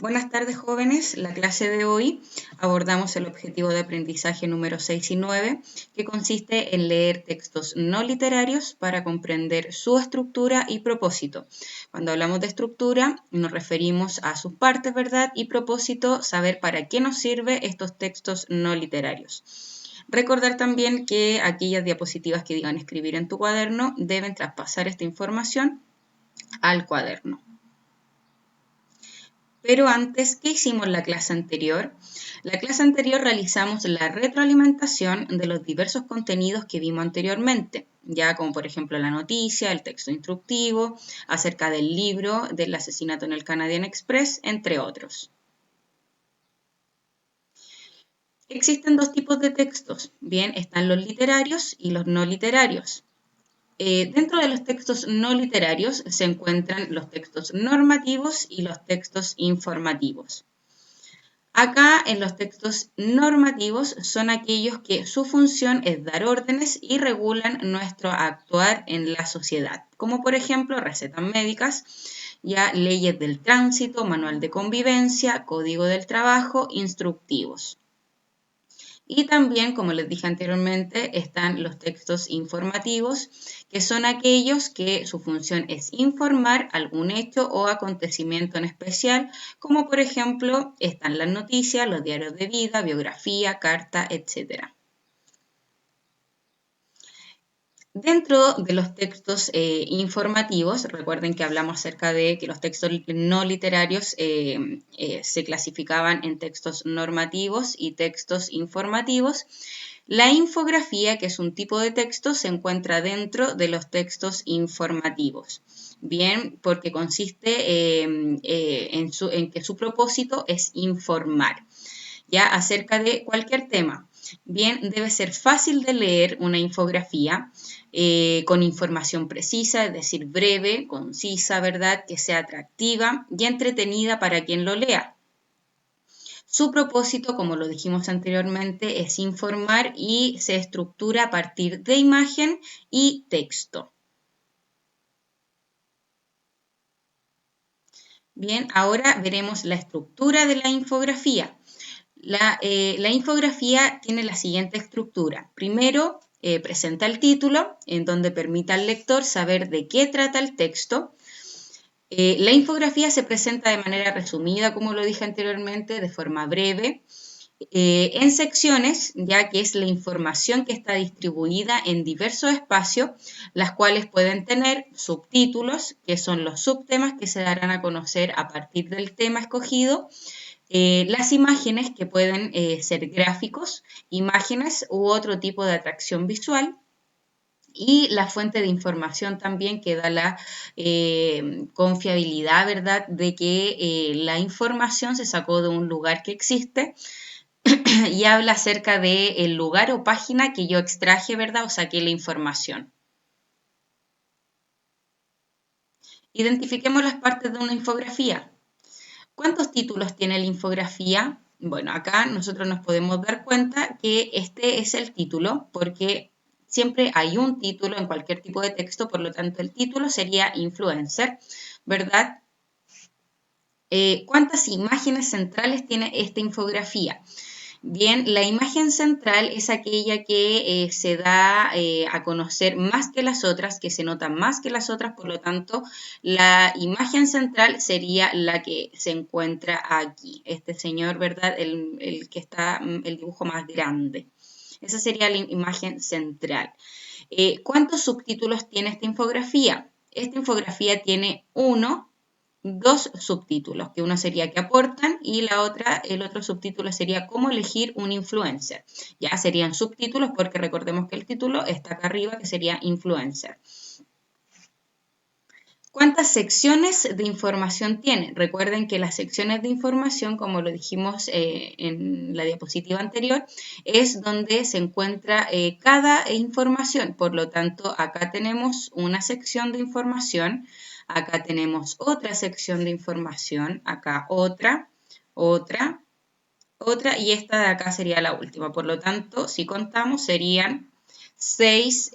Buenas tardes, jóvenes. La clase de hoy abordamos el objetivo de aprendizaje número 6 y 9, que consiste en leer textos no literarios para comprender su estructura y propósito. Cuando hablamos de estructura, nos referimos a sus partes, ¿verdad? Y propósito, saber para qué nos sirven estos textos no literarios. Recordar también que aquellas diapositivas que digan escribir en tu cuaderno deben traspasar esta información al cuaderno. Pero antes, ¿qué hicimos en la clase anterior? La clase anterior realizamos la retroalimentación de los diversos contenidos que vimos anteriormente, ya como por ejemplo la noticia, el texto instructivo, acerca del libro, del asesinato en el Canadian Express, entre otros. Existen dos tipos de textos, bien, están los literarios y los no literarios. Dentro de los textos no literarios se encuentran los textos normativos y los textos informativos. Acá en los textos normativos son aquellos que su función es dar órdenes y regulan nuestro actuar en la sociedad, como por ejemplo recetas médicas, ya leyes del tránsito, manual de convivencia, código del trabajo, instructivos. Y también, como les dije anteriormente, están los textos informativos, que son aquellos que su función es informar algún hecho o acontecimiento en especial, como por ejemplo están las noticias, los diarios de vida, biografía, carta, etc. Dentro de los textos informativos, recuerden que hablamos acerca de que los textos no literarios se clasificaban en textos normativos y textos informativos. La infografía, que es un tipo de texto, se encuentra dentro de los textos informativos. Bien, porque consiste en que su propósito es informar, ya acerca de cualquier tema. Bien, debe ser fácil de leer una infografía con información precisa, es decir, breve, concisa, ¿verdad? Que sea atractiva y entretenida para quien lo lea. Su propósito, como lo dijimos anteriormente, es informar y se estructura a partir de imagen y texto. Bien, ahora veremos la estructura de la infografía. La infografía tiene la siguiente estructura. Primero, presenta el título, en donde permite al lector saber de qué trata el texto. La infografía se presenta de manera resumida, como lo dije anteriormente, de forma breve, en secciones, ya que es la información que está distribuida en diversos espacios, las cuales pueden tener subtítulos, que son los subtemas que se darán a conocer a partir del tema escogido, las imágenes que pueden ser gráficos, imágenes u otro tipo de atracción visual, y la fuente de información también que da la confiabilidad, ¿verdad?, de que la información se sacó de un lugar que existe y habla acerca del lugar o página que yo extraje, ¿verdad?, o saqué la información. Identifiquemos las partes de una infografía. ¿Cuántos títulos tiene la infografía? Bueno, acá nosotros nos podemos dar cuenta que este es el título porque siempre hay un título en cualquier tipo de texto, por lo tanto el título sería influencer, ¿verdad? ¿Cuántas imágenes centrales tiene esta infografía? Bien, la imagen central es aquella que se da a conocer más que las otras, que se nota más que las otras, por lo tanto, la imagen central sería la que se encuentra aquí. Este señor, ¿verdad? El que está, el dibujo más grande. Esa sería la imagen central. ¿Cuántos subtítulos tiene esta infografía? Esta infografía tiene dos subtítulos, que uno sería que aportan y el otro subtítulo sería cómo elegir un influencer. Ya serían subtítulos porque recordemos que el título está acá arriba, que sería influencer. ¿Cuántas secciones de información tiene? Recuerden que las secciones de información, como lo dijimos en la diapositiva anterior, es donde se encuentra cada información. Por lo tanto, acá tenemos una sección de información, acá tenemos otra sección de información, acá otra, y esta de acá sería la última. Por lo tanto, si contamos, serían 6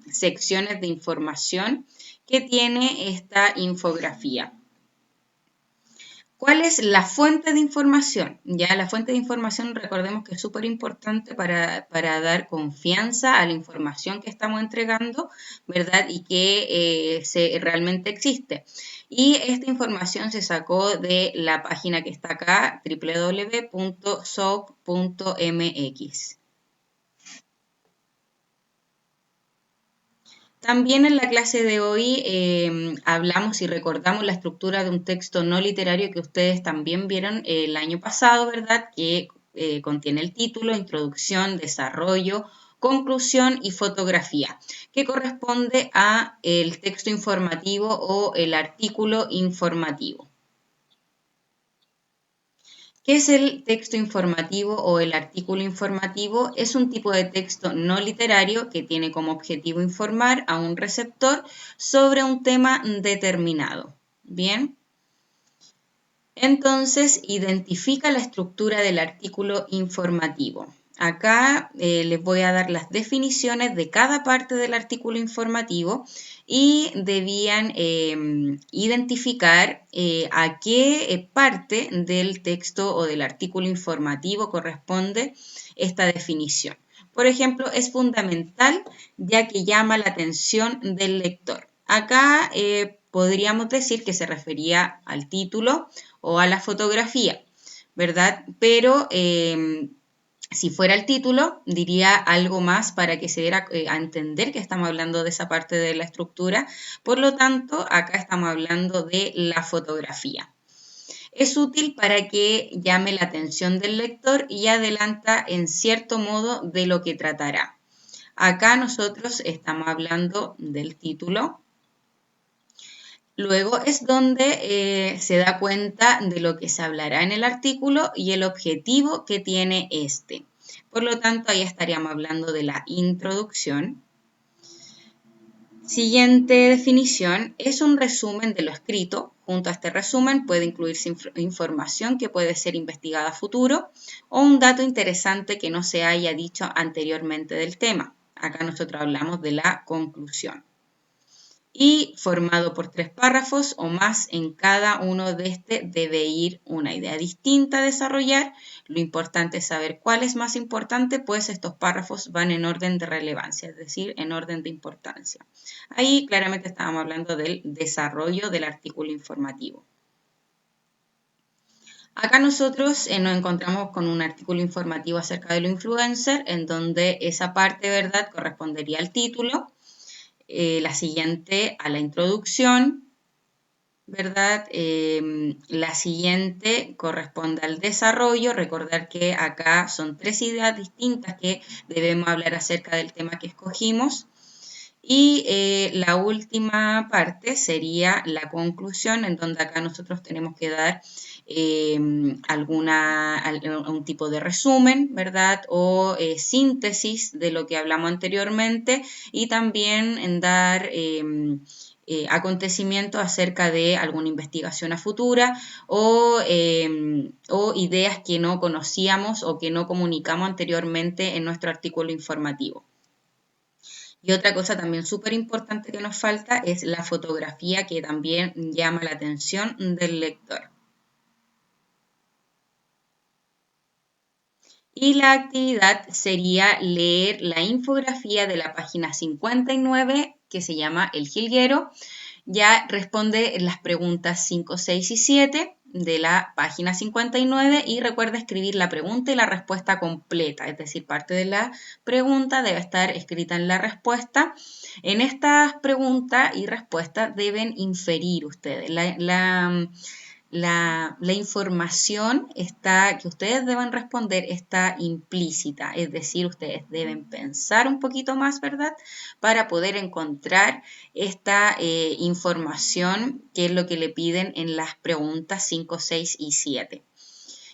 secciones de información que tiene esta infografía. ¿Cuál es la fuente de información? Ya la fuente de información, recordemos que es súper importante para dar confianza a la información que estamos entregando, ¿verdad? Y que realmente existe. Y esta información se sacó de la página que está acá, www.soap.mx. También en la clase de hoy hablamos y recordamos la estructura de un texto no literario que ustedes también vieron el año pasado, ¿verdad? Que contiene el título, introducción, desarrollo, conclusión y fotografía, que corresponde a el texto informativo o el artículo informativo. ¿Qué es el texto informativo o el artículo informativo? Es un tipo de texto no literario que tiene como objetivo informar a un receptor sobre un tema determinado. Bien. Entonces, identifica la estructura del artículo informativo. Acá les voy a dar las definiciones de cada parte del artículo informativo y debían identificar a qué parte del texto o del artículo informativo corresponde esta definición. Por ejemplo, es fundamental ya que llama la atención del lector. Acá podríamos decir que se refería al título o a la fotografía, ¿verdad? Pero si fuera el título, diría algo más para que se diera a entender que estamos hablando de esa parte de la estructura. Por lo tanto, acá estamos hablando de la fotografía. Es útil para que llame la atención del lector y adelanta en cierto modo de lo que tratará. Acá nosotros estamos hablando del título. Luego es donde se da cuenta de lo que se hablará en el artículo y el objetivo que tiene este. Por lo tanto, ahí estaríamos hablando de la introducción. Siguiente definición es un resumen de lo escrito. Junto a este resumen puede incluirse información que puede ser investigada a futuro o un dato interesante que no se haya dicho anteriormente del tema. Acá nosotros hablamos de la conclusión. Y formado por 3 párrafos o más, en cada uno de este debe ir una idea distinta a desarrollar. Lo importante es saber cuál es más importante, pues estos párrafos van en orden de relevancia, es decir, en orden de importancia. Ahí claramente estábamos hablando del desarrollo del artículo informativo. Acá nosotros nos encontramos con un artículo informativo acerca de los influencers, en donde esa parte, ¿verdad?, correspondería al título. La siguiente a la introducción, ¿verdad? La siguiente corresponde al desarrollo. Recordar que acá son 3 ideas distintas que debemos hablar acerca del tema que escogimos. Y la última parte sería la conclusión, en donde acá nosotros tenemos que dar algún tipo de resumen, ¿verdad? O síntesis de lo que hablamos anteriormente y también en dar acontecimientos acerca de alguna investigación a futura o ideas que no conocíamos o que no comunicamos anteriormente en nuestro artículo informativo. Y otra cosa también súper importante que nos falta es la fotografía, que también llama la atención del lector. Y la actividad sería leer la infografía de la página 59, que se llama El Jilguero. Ya responde las preguntas 5, 6 y 7 de la página 59 y recuerda escribir la pregunta y la respuesta completa, es decir, parte de la pregunta debe estar escrita en la respuesta. En estas preguntas y respuestas deben inferir ustedes. La información que ustedes deben responder está implícita, es decir, ustedes deben pensar un poquito más, ¿verdad? Para poder encontrar esta información, que es lo que le piden en las preguntas 5, 6 y 7.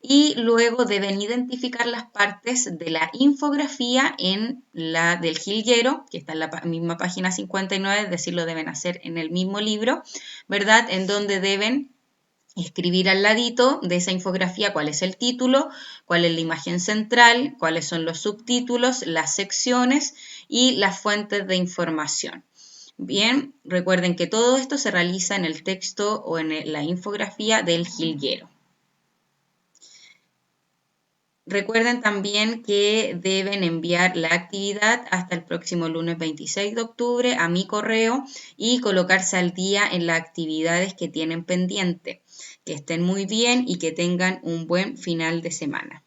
Y luego deben identificar las partes de la infografía en la del jilguero, que está en la misma página 59, es decir, lo deben hacer en el mismo libro, ¿verdad? En donde deben escribir al ladito de esa infografía cuál es el título, cuál es la imagen central, cuáles son los subtítulos, las secciones y las fuentes de información. Bien, recuerden que todo esto se realiza en el texto o en la infografía del jilguero. Recuerden también que deben enviar la actividad hasta el próximo lunes 26 de octubre a mi correo y colocarse al día en las actividades que tienen pendiente. Que estén muy bien y que tengan un buen final de semana.